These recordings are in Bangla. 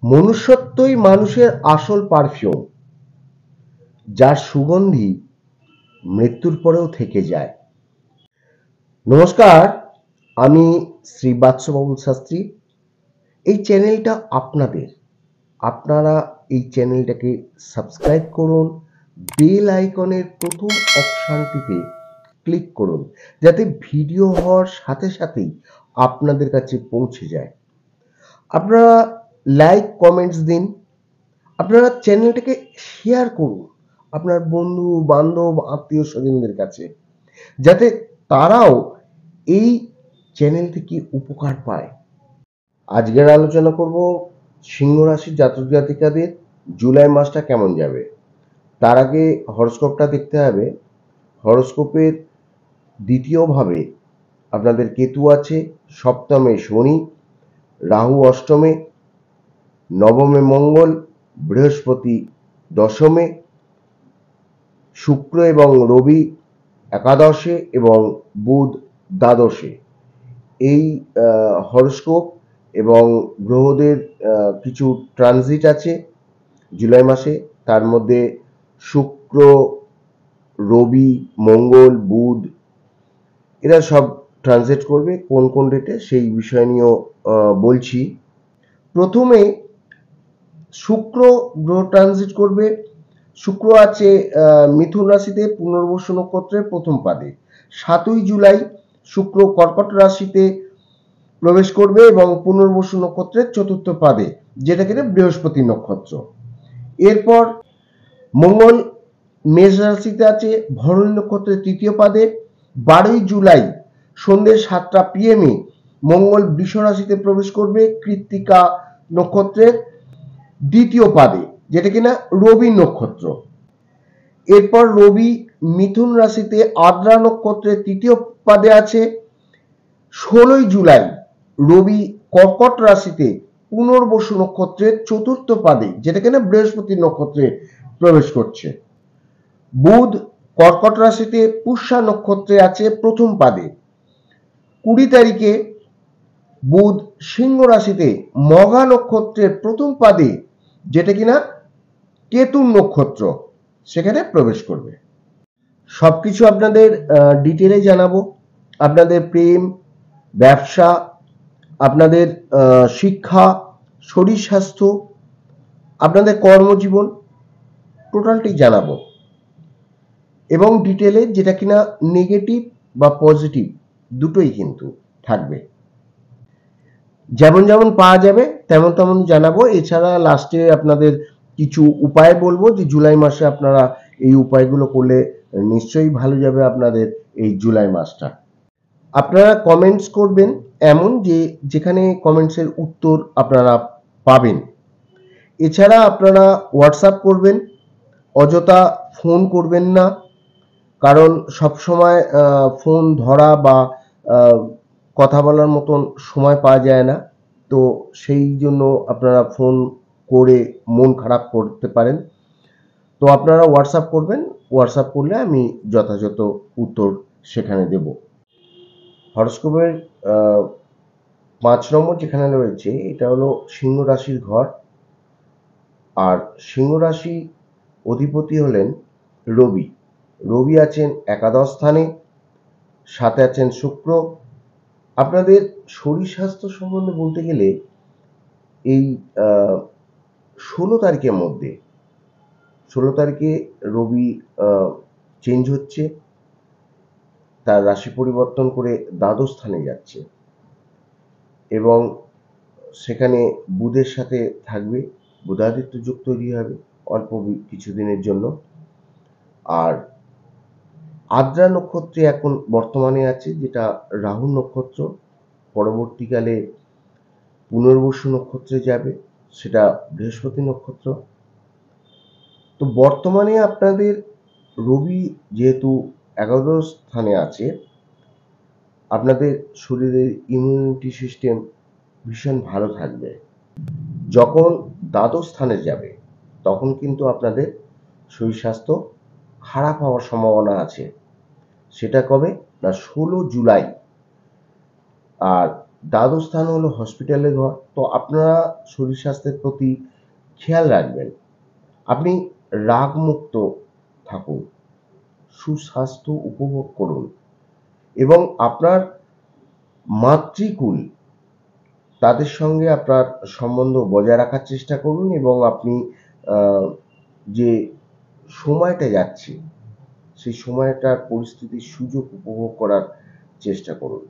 মনুষ্যত্বই মানুষের আসল পারফিউম, যার সুগন্ধি মৃত্যুর পরেও থেকে যায়। নমস্কার, আমি শ্রী বাৎসবাবুল শাস্ত্রী। এই চ্যানেলটা আপনাদের। আপনারা এই চ্যানেলটাকে সাবস্ক্রাইব করুন, বেল আইকনের প্রথম অপশানটিতে ক্লিক করুন, যাতে ভিডিও হওয়ার সাথে সাথেই আপনাদের কাছে পৌঁছে যায়। আপনারা লাইক কমেন্টস দিন, আপনারা চ্যানেলটাকে শেয়ার করুন আপনার বন্ধু বান্ধব আত্মীয় স্বজনদের কাছে, যাতে তারাও এই চ্যানেল থেকে উপকার পায়। আজকের আলোচনা করব সিংহ রাশির জাতক জাতিকাদের জুলাই মাসটা কেমন যাবে। তার আগে হরস্কোপটা দেখতে হবে। হরস্কোপের দ্বিতীয়ভাবে আপনাদের কেতু আছে, সপ্তমে শনি, রাহু অষ্টমে, নবমে মঙ্গল, বৃহস্পতি দশমে, শুক্র এবং রবি একাদশে এবং বুধ দ্বাদশে। এই হরস্কোপ এবং গ্রহদের কিছু ট্রানজিট আছে জুলাই মাসে। তার মধ্যে শুক্র, রবি, মঙ্গল, বুধ এরা সব ট্রানজিট করবে। কোন কোন ডেটে সেই বিষয় নিয়েও বলছি। প্রথমে শুক্র গ্রহ ট্রানজিট করবে। শুক্র আছে মিথুন রাশিতে পুনর্বসু নক্ষত্রের প্রথম পাদে। 7ই জুলাই শুক্র কর্কট রাশিতে প্রবেশ করবে এবং পুনর্বসু নক্ষত্রের চতুর্থ পাদে, যেটা কিনা বৃহস্পতি নক্ষত্র। এরপর মঙ্গল মেষ রাশিতে আছে ভরণী নক্ষত্রের তৃতীয় পাদে। 12ই জুলাই সন্ধ্যে 7টা PM মঙ্গল বৃষ রাশিতে প্রবেশ করবে কৃত্তিকা নক্ষত্রের দ্বিতীয় পাদে, যেটা কিনা রবি নক্ষত্র। এরপর রবি মিথুন রাশিতে আদ্রা নক্ষত্রের তৃতীয় পাদে আছে। 16ই জুলাই রবি কর্কট রাশিতে পুনর্বসু নক্ষত্রের চতুর্থ পাদে, যেটা কিনা বৃহস্পতি নক্ষত্রে প্রবেশ করছে। বুধ কর্কট রাশিতে পুষ্যা নক্ষত্রে আছে প্রথম পাদে। 20 তারিখে বুধ সিংহ রাশিতে মঘা নক্ষত্রের প্রথম পাদে, যেটা কিনা কেতু নক্ষত্র, সেখানে প্রবেশ করবে। সবকিছু আপনাদের ডিটেলে জানাবো। আপনাদের প্রেম, ব্যবসা, আপনাদের শিক্ষা, শরীর স্বাস্থ্য, আপনাদের কর্মজীবন টোটালটাই জানাবো, এবং ডিটেলে যেটা কিনা নেগেটিভ বা পজিটিভ দুটোই কিন্তু থাকবে। যেমন যেমন পাওয়া যাবে তেমন তেমন জানাবো। এছাড়া লাস্টে আপনাদের কিছু উপায় বলবো, যে জুলাই মাসে আপনারা এই উপায়গুলো করলে নিশ্চয়ই ভালো যাবে আপনাদের এই জুলাই মাসটা। আপনারা কমেন্টস করবেন এমন যে যেখানে কমেন্টসের উত্তর আপনারা পাবেন। এছাড়া আপনারা হোয়াটসঅ্যাপ করবেন, অযথা ফোন করবেন না, কারণ সবসময় ফোন ধরা বা কথা বলার মতন সময় পাওয়া যায় না। তো সেই জন্য আপনারা ফোন করে মন খারাপ করতে পারেন। তো আপনারা হোয়াটসঅ্যাপ করবেন, হোয়াটসঅ্যাপ করলে আমি যথাযথ উত্তর সেখানে দেব। হরস্কোপের 5 নম্বর যেখানে রয়েছে, এটা হলো সিংহ রাশির ঘর। আর সিংহ রাশি অধিপতি হলেন রবি। রবি আছেন একাদশ স্থানে, সাথে আছেন শুক্র। আপনাদের শরীর স্বাস্থ্য সম্বন্ধে বলতে গেলে এই 16 তারিখের মধ্যে, 16 তারিখে রবি চেঞ্জ হচ্ছে, তার রাশি পরিবর্তন করে দ্বাদশ স্থানে যাচ্ছে এবং সেখানে বুধের সাথে থাকবে। বুধাদিত্য যোগ তৈরি হবে অল্প কিছুদিনের জন্য। আর আদ্রা নক্ষত্রে এখন বর্তমানে আছে, যেটা রাহু নক্ষত্র। পরবর্তীকালে পুনর্বসু নক্ষত্রে যাবে, সেটা বৃহস্পতি নক্ষত্র। তো বর্তমানে আপনাদের রবি যেহেতু একাদশ স্থানে আছে, আপনাদের শরীরের ইমিউনিটি সিস্টেম ভীষণ ভালো থাকবে। যখন দ্বাদশ স্থানে যাবে তখন কিন্তু আপনাদের শরীর স্বাস্থ্য খারাপ হওয়ার সম্ভাবনা আছে। সেটা কবে না, 16 জুলাই। আর দ্বাদশ স্থান হলো হসপিটালের ঘর। তো আপনারা শরীর স্বাস্থ্যের প্রতি খেয়াল রাখবেন। আপনি রাগমুক্ত থাকুন, সুস্বাস্থ্য উপভোগ করুন এবং আপনার মাতৃকুল তাদের সঙ্গে আপনার সম্বন্ধ বজায় রাখার চেষ্টা করুন এবং আপনি যে সময়টা যাচ্ছে সেই সময়টার পরিস্থিতির সুযোগ উপভোগ করার চেষ্টা করুন।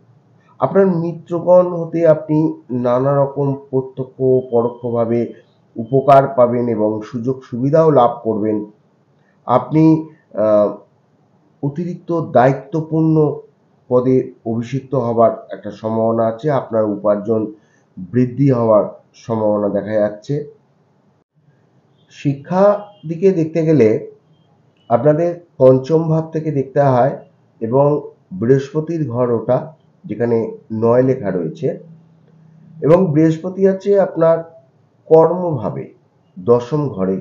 আপনার মিত্রগণ হতে আপনি নানা রকম প্রত্যক্ষ ও পরোক্ষভাবে উপকার পাবেন এবং সুযোগ সুবিধাও লাভ করবেন। আপনি আহ, অতিরিক্ত দায়িত্বপূর্ণ পদে অভিষিক্ত হবার একটা সম্ভাবনা আছে। আপনার উপার্জন বৃদ্ধি হওয়ার সম্ভাবনা দেখা যাচ্ছে। শিক্ষা দিকে দেখতে গেলে আপনাদের পঞ্চম ভাব থেকে দেখতে হয় এবং বৃহস্পতির ঘর ওটা, যেখানে 9 লেখা রয়েছে এবং বৃহস্পতি আছে আপনার কর্মভাবে, দশম ঘরে,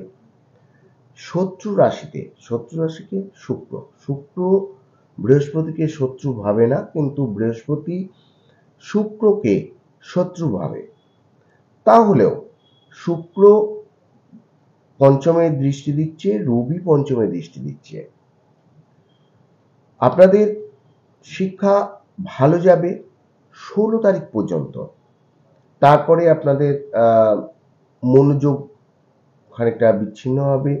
শত্রু রাশিতে। শত্রু রাশিকে শুক্র। শুক্র বৃহস্পতিকে শত্রু ভাবে না, কিন্তু বৃহস্পতি শুক্রকে শত্রু ভাবে। তাহলেও শুক্র পঞ্চমে দৃষ্টি দিচ্ছে, রবি পঞ্চমে দৃষ্টি দিচ্ছে। আপনাদের শিক্ষা ভালো যাবে 16 তারিখ পর্যন্ত। তারপরে আপনাদের মনোযোগ খানিকটা বিচ্ছিন্ন হবে।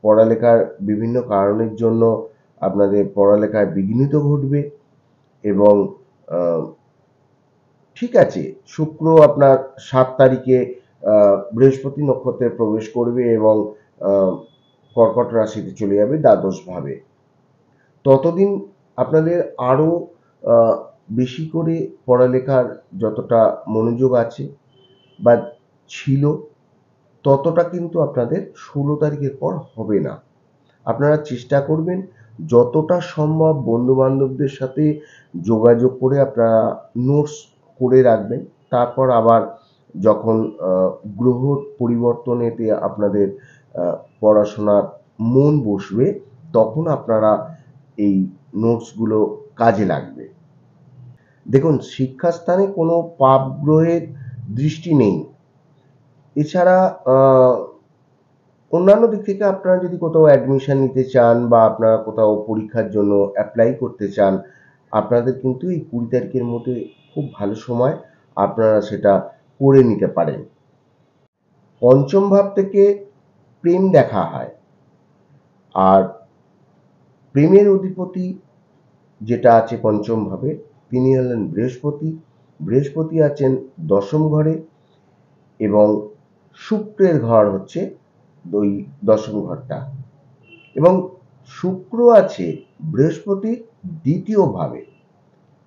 পড়ালেখার বিভিন্ন কারণের জন্য আপনাদের পড়ালেখায় বিঘ্নিত ঘটবে এবং ঠিক আছে, শুক্র আপনার 7 তারিখে বৃহস্পতি নক্ষত্রে প্রবেশ করবে এবং কর্কট রাশিতে চলে যাবে দ্বাদশ ভাবে। ততদিন আপনাদের আরও বেশি করে পড়ালেখার যতটা মনোযোগ আছে বা ছিল, ততটা কিন্তু আপনাদের 16 তারিখের পর হবে না। আপনারা চেষ্টা করবেন যতটা সম্ভব বন্ধুবান্ধবদের সাথে যোগাযোগ করে আপনারা নোটস করে রাখবেন। তারপর আবার যখন গ্রহর পরিবর্তনেতে আপনাদের পড়াশোনার মন বসবে, তখন আপনারা এই নোটসগুলো কাজে লাগবে। দেখুন, শিক্ষাস্থানে কোনো পাপ গ্রহের দৃষ্টি নেই। এছাড়া অন্যান্য দিক থেকে আপনারা যদি কোথাও অ্যাডমিশন নিতে চান বা আপনারা কোথাও পরীক্ষার জন্য অ্যাপ্লাই করতে চান, আপনাদের কিন্তু এই 20 তারিখের মধ্যে খুব ভালো সময়, আপনারা সেটা করে নিতে পারেন। পঞ্চম ভাব থেকে প্রেম দেখা হয়, আর প্রেমের অধিপতি যেটা আছে পঞ্চম ভাবে, তিনি হলেন বৃহস্পতি। বৃহস্পতি আছেন দশম ঘরে এবং শুক্রের ঘর হচ্ছে ওই দশম ঘরটা, এবং শুক্র আছে বৃহস্পতির দ্বিতীয় ভাবে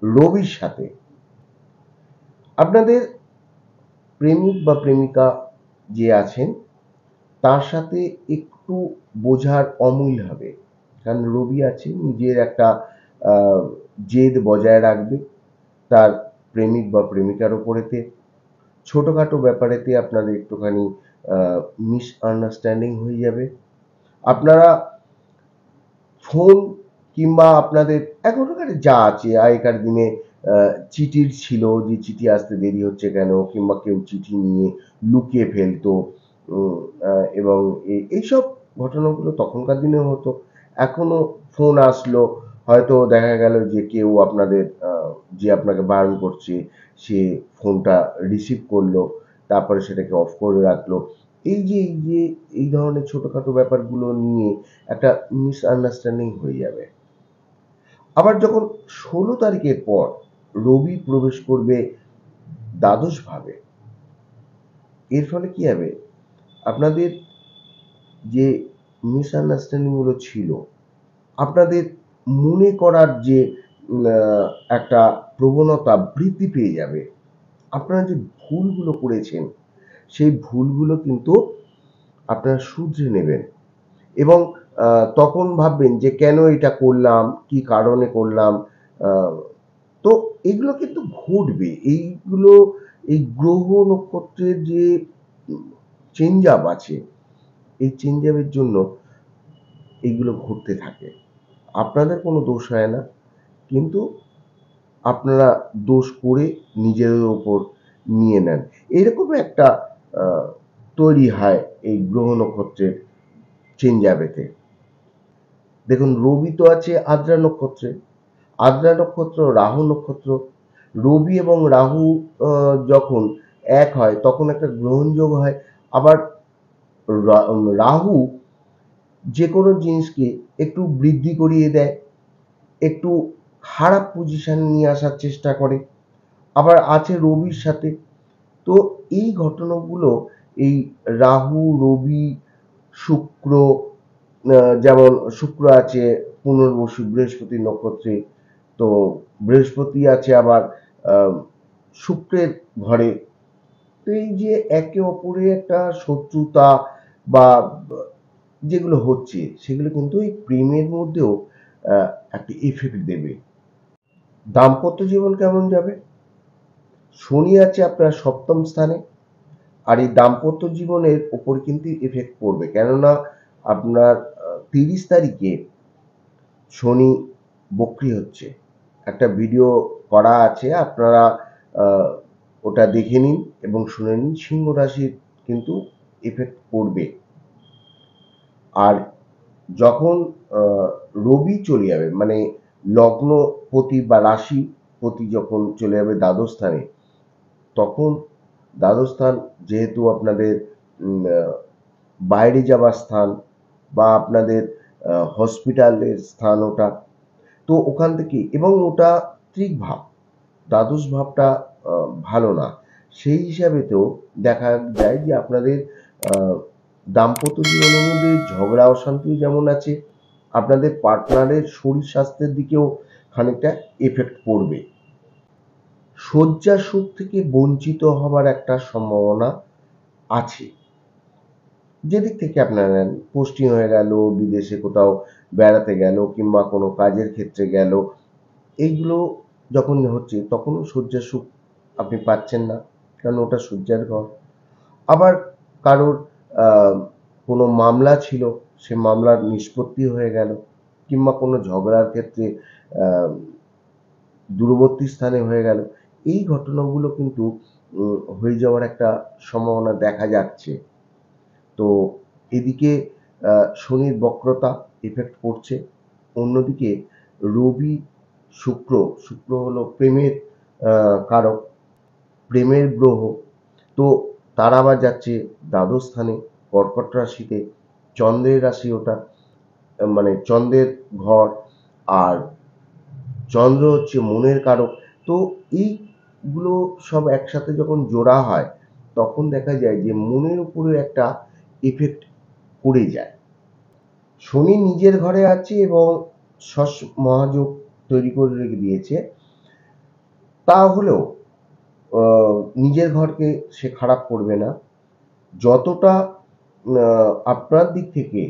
রবির সাথে। আপনাদের প্রেমিক বা প্রেমিকা যে আছেন তার সাথে একটু বোঝার অমিল হবে, কারণ রবি আছে, নিজের একটা জেদ বজায় রাখবে তার প্রেমিক বা প্রেমিকার ওপরেতে। ছোটোখাটো ব্যাপারেতে আপনাদের একটুখানি মিসআন্ডারস্ট্যান্ডিং হয়ে যাবে। আপনারা ফোন কিংবা আপনাদের এখনকার যা আছে, আগেকার দিনে চিঠির ছিল, যে চিঠি আসতে দেরি হচ্ছে কেন, কিংবা কেউ চিঠি নিয়ে লুকিয়ে ফেলতো, এবং এইসব ঘটনাগুলো তখনকার দিনে হতো। এখনো ফোন আসলো, হয়তো দেখা গেল যে কেউ আপনাদের যে আপনাকে বারণ করছে সে ফোনটা রিসিভ করলো, তারপরে সেটাকে অফ করে রাখলো। এই যে এই ধরনের ছোটোখাটো ব্যাপারগুলো নিয়ে একটা মিসআন্ডারস্ট্যান্ডিং হয়ে যাবে। আবার যখন 16 তারিখের পর রবি প্রবেশ করবে দ্বাদশ ভাবে, এর ফলে কি হবে, আপনাদের যে মিসআন্ডারস্ট্যান্ডিংগুলো ছিল, আপনাদের মনে করার যে একটা প্রবণতা বৃদ্ধি পেয়ে যাবে। আপনারা যে ভুলগুলো করেছেন সেই ভুলগুলো কিন্তু আপনারা শুধরে নেবেন এবং তখন ভাববেন যে কেন এটা করলাম, কি কারণে করলাম। তো এগুলো কিন্তু ঘটবে। এইগুলো এই গ্রহ নক্ষত্রের যে চেঞ্জ আপ আছে, এই চেঞ্জ আপের জন্য এইগুলো ঘটতে থাকে। আপনাদের কোনো দোষ হয় না, কিন্তু আপনারা দোষ করে নিজেদের ওপর নিয়ে নেন। এরকম একটা আহ, তৈরি হয় এই গ্রহ নক্ষত্রের চেঞ্জাবেতে। দেখুন, রবি তো আছে আদ্রা নক্ষত্রে, আদ্রা নক্ষত্র রাহু নক্ষত্র। রবি এবং রাহু যখন এক হয় তখন একটা গ্রহণযোগ হয়। আবার রাহু যে কোনো জিনিসকে একটু বৃদ্ধি করিয়ে দেয়, একটু খারাপ পজিশন নিয়ে আসার চেষ্টা করে। আবার আছে রবির সাথে। তো এই ঘটনাগুলো, এই রাহু, রবি, শুক্র, যেমন শুক্র আছে পুনর্বসু বৃহস্পতি নক্ষত্রে, তো বৃহস্পতি আছে আবার আহ, শুক্রের ঘরে। তো এই যে একে অপরের একটা শত্রুতা বা যেগুলো হচ্ছে সেগুলো কিন্তু এই প্রেমের মধ্যেও একটা ইফেক্ট দেবে। দাম্পত্য জীবন কেমন যাবে? শনি আছে আপনার সপ্তম স্থানে, আর এই দাম্পত্য জীবনের উপর কিন্তু এফেক্ট পড়বে, কেননা আপনার 30 তারিখে শনি বক্রি হচ্ছে। একটা ভিডিও করা আছে, আপনারা আহ, ওটা দেখে নিন এবং শুনে নিন। সিংহ রাশির কিন্তু এফেক্ট পড়বে। আর যখন রবি চলে যাবে, মানে লগ্নপতি বা রাশিপতি যখন চলে যাবে দ্বাদশ স্থানে, তখন দ্বাদশ স্থান যেহেতু আপনাদের বাইরে যাওয়ার স্থান বা আপনাদের হসপিটালের স্থান ওটা, তো ওখান থেকে, এবং ওটা ত্রিক ভাব, দ্বাদশ ভাবটা ভালো না। সেই হিসাবেতেও দেখা যায় যে আপনাদের আহ, দাম্পত্য জীবনের মধ্যে ঝগড়া অশান্তিও যেমন আছে, আপনাদের পার্টনারের শরীর স্বাস্থ্যের দিকেও খানিকটা এফেক্ট পড়বে। শয্যা সুখ থেকে বঞ্চিত হবার একটা সম্ভাবনা আছে। যেদিক থেকে আপনারা নেন, পোস্টিং হয়ে গেল, বিদেশে কোথাও বেড়াতে গেল, কিংবা কোনো কাজের ক্ষেত্রে গেল, এইগুলো যখন হচ্ছে তখনও শয্যা সুখ আপনি পাচ্ছেন না, কারণ ওটা শয্যার ঘর। আবার কারোর আহ, কোনো মামলা ছিল, সে মামলার নিষ্পত্তি হয়ে গেল, কিংবা কোনো ঝগড়ার ক্ষেত্রে আহ, দূরবর্তী স্থানে হয়ে গেল। এই ঘটনাগুলো কিন্তু হয়ে যাওয়ার একটা সম্ভাবনা দেখা যাচ্ছে। তো এদিকে শনির বক্রতা এফেক্ট পড়ছে, অন্যদিকে রবি, শুক্র, শুক্র হলো প্রেমের কারক, প্রেমের গ্রহ। তো তারা আবার যাচ্ছে দ্বাদশ স্থানে কর্কট রাশিতে, চন্দ্রের রাশি ওটা, মানে চন্দ্রের ঘর। আর চন্দ্র হচ্ছে মনের কারক। তো এইগুলো সব একসাথে যখন জোড়া হয় তখন দেখা যায় যে মনের উপরে একটা এফেক্ট পড়ে যায়। শনি নিজের ঘরে আছে এবং ষষ্ঠ মহাযোগ তৈরি করে রেখে দিয়েছে, তাহলেও নিজের ঘরকে সে খারাপ করবে না। যতটা আপনার দিক থেকে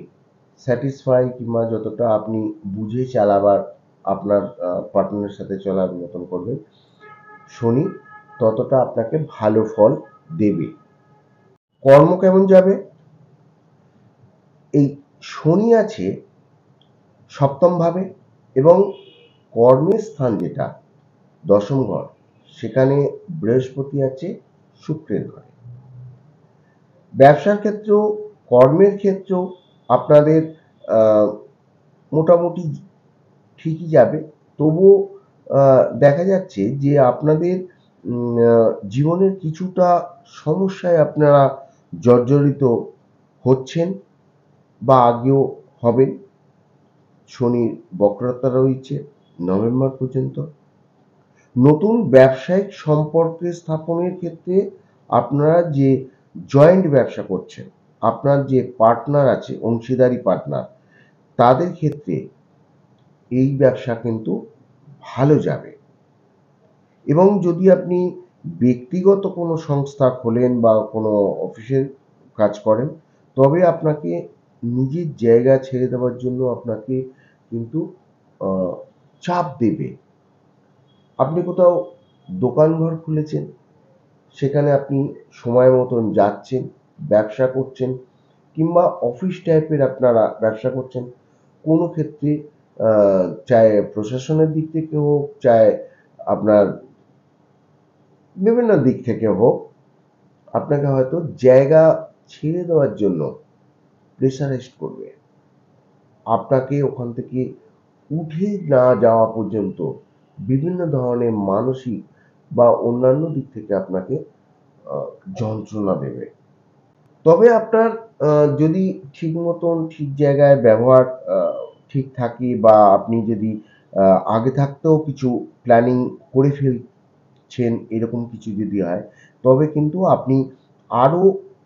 স্যাটিসফাই, কিংবা যতটা আপনি বুঝে চালাবার আপনার পার্টনারের সাথে চলার মতন করবেন, শনি ততটা আপনাকে ভালো ফল দেবে। কর্ম কেমন যাবে? এই শনি আছে সপ্তম ভাবে, এবং কর্মের স্থান যেটা দশম ঘর, সেখানে বৃহস্পতি আছে শুক্রের ঘরে। ব্যবসার ক্ষেত্রেও, কর্মের ক্ষেত্রেও আপনাদের মোটামুটি ঠিকই যাবে। তবুও দেখা যাচ্ছে যে আপনাদের জীবনের কিছুটা সমস্যায় আপনারা জর্জরিত হচ্ছেন বা আগেও হবেন। শনির বক্রতা রয়েছে নভেম্বর পর্যন্ত। নতুন ব্যবসায়িক সম্পর্ক স্থাপনের ক্ষেত্রে আপনারা যে জয়েন্ট ব্যবসা করছেন, আপনার যে পার্টনার আছে, অংশীদারি পার্টনার, তাদের ক্ষেত্রে এই ব্যবসা কিন্তু ভালো যাবে। এবং যদি আপনি ব্যক্তিগত কোনো সংস্থা খোলেন বা কোনো অফিসের কাজ করেন, তবে আপনাকে নিজের জায়গা ছেড়ে দেওয়ার জন্য আপনাকে কিন্তু আহ, চাপ দেবে। আপনি কোথাও দোকানঘর খুলেছেন, সেখানে আপনি সময় মতন যাচ্ছেন, ব্যবসা করছেন, কিংবা অফিস টাইপের আপনারা ব্যবসা করছেন, কোনো ক্ষেত্রে চাहे প্রশাসনের দিক থেকে হোক, চাहे আপনার বিভিন্ন দিক থেকে হোক, আপনাকে হয়তো জায়গা ছেড়ে দেওয়ার জন্য প্রেশারাইজড করবে। আপনাকে ওখান থেকে উঠে না যাওয়া পর্যন্ত বিভিন্ন ধরনের মানসিক বা অন্যান্য দিক থেকে আপনাকে যন্ত্রণা দেবে। তবে আপনার যদি ঠিক মতন ঠিক জায়গায় ব্যবহার ঠিক থাকে, বা আপনি যদি আগে থাকতেও কিছু প্ল্যানিং করে ফেলছেন, এরকম কিছু যদি হয়, তবে কিন্তু আপনি আরো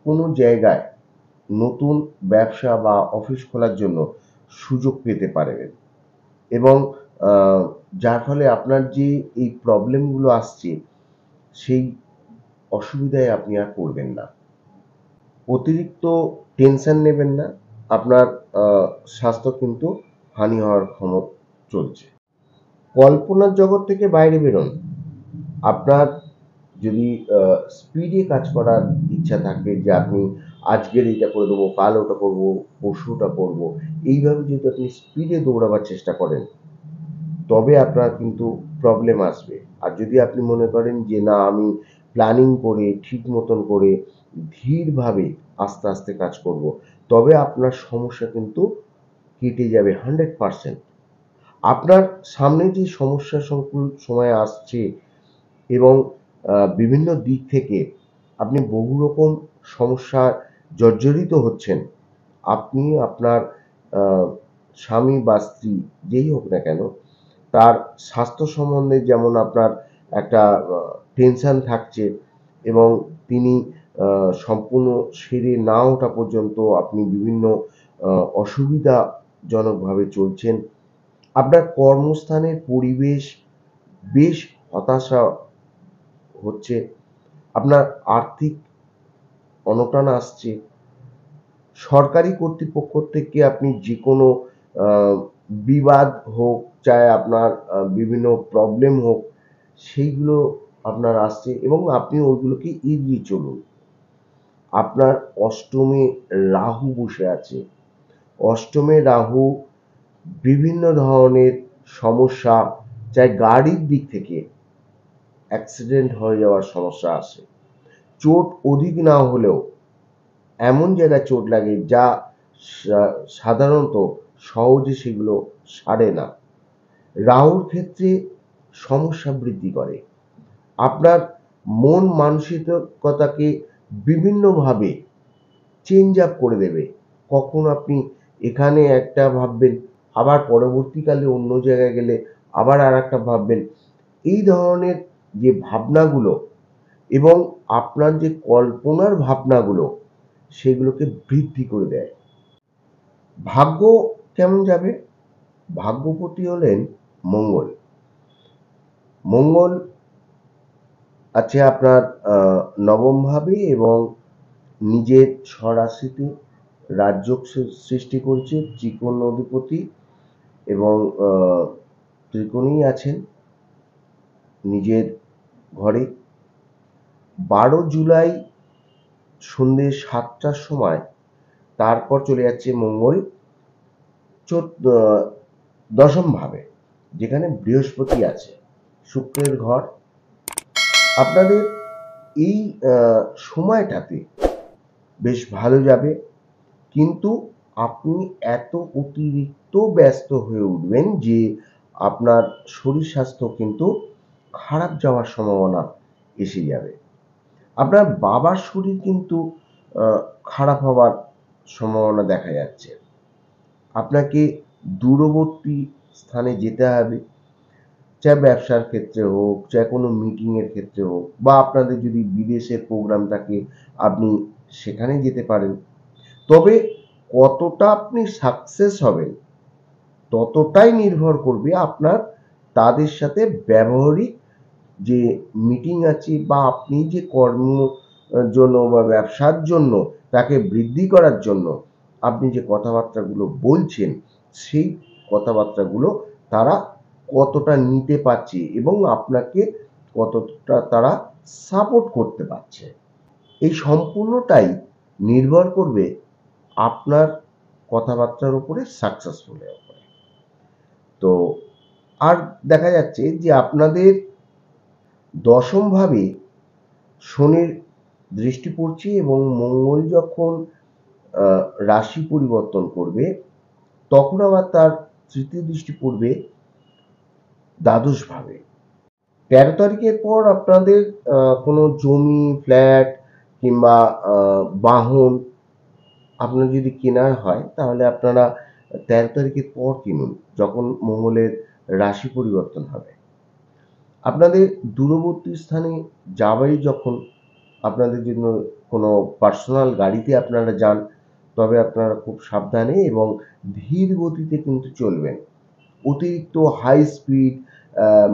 কোনো জায়গায় নতুন ব্যবসা বা অফিস খোলার জন্য সুযোগ পেতে পারবেন, এবং আ যার ফলে আপনার যে এই প্রবলেমগুলো আসছে, সেই অসুবিধায় আপনি আর পড়বেন না। অতিরিক্ত টেনশন নেবেন না। আপনার আ স্বাস্থ্য কিন্তু হানি হওয়ার চলছে। কল্পনার জগৎ থেকে বাইরে বেরোন। আপনার যদি স্পিডে কাজ করার ইচ্ছা থাকে, যে আপনি আজকের এইটা করে দেবো, কাল ওটা করবো, পরশু ওটা করবো, এইভাবে যদি আপনি স্পিডে দৌড়াবার চেষ্টা করেন, তবে আপনার কিন্তু প্রবলেম আসবে। আর যদি আপনি মনে করেন যে না, আমি প্ল্যানিং করে ঠিক মতন করে ধীরভাবে আস্তে আস্তে কাজ করব, তবে আপনার সমস্যা কিন্তু কেটে যাবে 100%। আপনার সামনে যে সমস্যা সংকুল সময় আসছে, এবং বিভিন্ন দিক থেকে আপনি বহু রকম সমস্যায় জর্জরিত হচ্ছেন, আপনি আপনার আহ, স্বামী বা স্ত্রী যেই হোক না কেন, তার স্বাস্থ্য সম্বন্ধে যেমন আপনার একটা টেনশন থাকছে, এবং তিনি সম্পূর্ণ সেরে না ওঠা পর্যন্ত আপনি বিভিন্ন অসুবিধাজনকভাবে চলছেন। আপনার কর্মস্থানের পরিবেশ বেশ হতাশা হচ্ছে, আপনার আর্থিক অনটন আসছে, সরকারি কর্তৃপক্ষ থেকে আপনি যে কোনো আহ, বিবাদ হোক, চাहे আপনার বিভিন্ন প্রবলেম হোক, সেইগুলো আপনার আসছে, এবং আপনি ওইগুলোকে এড়িয়ে চলুন। আপনার অষ্টমে রাহু বসে আছে। অষ্টমে রাহু বিভিন্ন ধরনের সমস্যা, চাই গাড়ির দিক থেকে অ্যাক্সিডেন্ট হয়ে যাওয়ার সমস্যা আসে, চোট অধিক না হলেও এমন জায়গায় চোট লাগে যা সাধারণত সহজে সেগুলো সারে না। রাহুর ক্ষেত্রে সমস্যা বৃদ্ধি করে। আপনার মন মানসিকতাকে বিভিন্নভাবে চেঞ্জ আপ করে দেবে। কখন আপনি এখানে একটা ভাববেন, আবার পরবর্তীকালে অন্য জায়গায় গেলে আবার আর একটা ভাববেন। এই ধরনের যে ভাবনাগুলো, এবং আপনার যে কল্পনার ভাবনাগুলো, সেগুলোকে বৃদ্ধি করে দেয়। ভাগ্য কেমন যাবে? ভাগ্যপতি হলেন মঙ্গল। মঙ্গল আছে আপনার নবম ভাবে, এবং নিজের স্বরাশিতে রাজযোগ সৃষ্টি করছে, ত্রিকোণ অধিপতি, এবং ত্রিকোণেই আছেন নিজের ঘরে। 12 জুলাই সন্ধ্যে 7টার সময় তারপর চলে যাচ্ছে মঙ্গল দশম ভাবে, যেখানে বৃহস্পতি আছে, শুক্রের ঘর। আপনাদের এই সময়টাতে বেশ ভালো যাবে, কিন্তু আপনি এত অতিরিক্ত ব্যস্ত হয়ে উঠবেন যে আপনার শরীর স্বাস্থ্য কিন্তু খারাপ যাওয়ার সম্ভাবনা এসে যাবে। আপনার বাবার শরীর কিন্তু আহ, খারাপ হওয়ার সম্ভাবনা দেখা যাচ্ছে। আপনাকে দূরবর্তী স্থানে যেতে হবে, চাই ব্যবসার ক্ষেত্রে হোক, চাই কোনো মিটিংয়ের ক্ষেত্রে হোক, বা আপনাদের যদি বিদেশের প্রোগ্রাম থাকে, আপনি সেখানে যেতে পারেন। তবে কতটা আপনি সাকসেস হবেন, ততটাই নির্ভর করবে আপনার তাদের সাথে ব্যবহারিক যে মিটিং আছে, বা আপনি যে কর্ম জন্য বা ব্যবসার জন্য তাকে বৃদ্ধি করার জন্য আপনি যে কথাবার্তাগুলো বলছেন, সেই কথাবার্তাগুলো তারা কতটা নিতে পারছে, এবং আপনাকে কতটা তারা সাপোর্ট করতে পারছে। এই সম্পূর্ণটাই নির্ভর করবে আপনার কথাবার্তার উপরে, সাকসেসফুলের উপরে। তো আর দেখা যাচ্ছে যে আপনাদের দশম ভাবে শনির দৃষ্টি পড়ছে এবং মঙ্গল যখন রাশি পরিবর্তন করবে তখন আবার তার তৃতীয় দৃষ্টি পড়বে দ্বাদশ ভাবে। 13 তারিখের পর আপনাদের কোনো জমি, ফ্ল্যাট কিংবা বাহন আপনার যদি কেনার হয় তাহলে আপনারা 13 তারিখের পর কিনুন, যখন মঙ্গলের রাশি পরিবর্তন হবে। আপনাদের দূরবর্তী স্থানে যাওয়াই যখন আপনাদের জন্য কোনো পার্সোনাল গাড়িতে আপনারা যান, তবে আপনারা খুব সাবধানে এবং ধীর গতিতে কিন্তু চলবেন। অতিরিক্ত হাই স্পিড,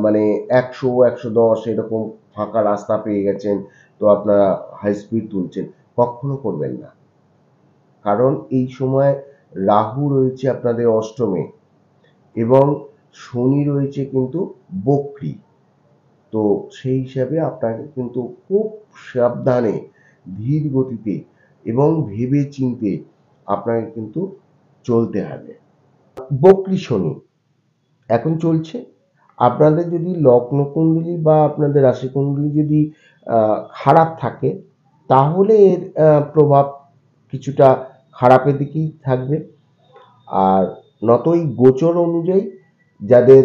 মানে 100-110 এরকম ফাঁকা রাস্তা পেয়ে গেছেন তো আপনারা হাই স্পিড তুলছেন, কখনো করবেন না। কারণ এই সময় রাহু রয়েছে আপনাদের অষ্টমে এবং শনি রয়েছে কিন্তু বক্রী। তো সেই হিসাবে আপনাকে কিন্তু খুব সাবধানে, ধীর গতিতে এবং ভেবে চিন্তে আপনাকে কিন্তু চলতে হবে। বক্রী শনি এখন চলছে। আপনাদের যদি লগ্ন কুণ্ডলী বা আপনাদের রাশি কুণ্ডলী যদি খারাপ থাকে তাহলে এর প্রভাব কিছুটা খারাপের দিকেই থাকবে। আর নতই গোচর অনুযায়ী যাদের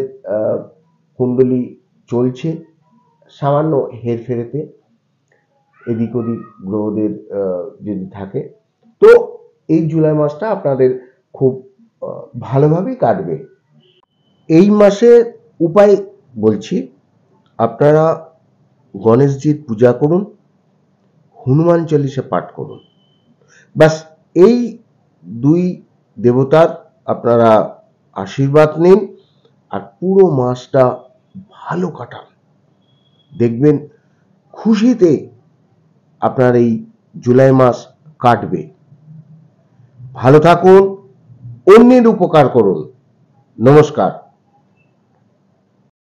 কুণ্ডলী চলছে সামান্য হেরফেরেতে এদিক ওদিক গ্রহদের যদি থাকে, তো এই জুলাই মাসটা আপনাদের খুব ভালোভাবেই কাটবে। এই মাসে উপায় বলছি, আপনারা গণেশজির পূজা করুন, হনুমান চল্লিশা পাঠ করুন। ব্যাস এই দুই দেবতার আপনারা আশীর্বাদ নিন আর পুরো মাসটা ভালো কাটান। দেখবেন খুশিতে আপনার এই জুলাই মাস কাটবে। ভালো থাকুন, অন্যের উপকার করুন। নমস্কার।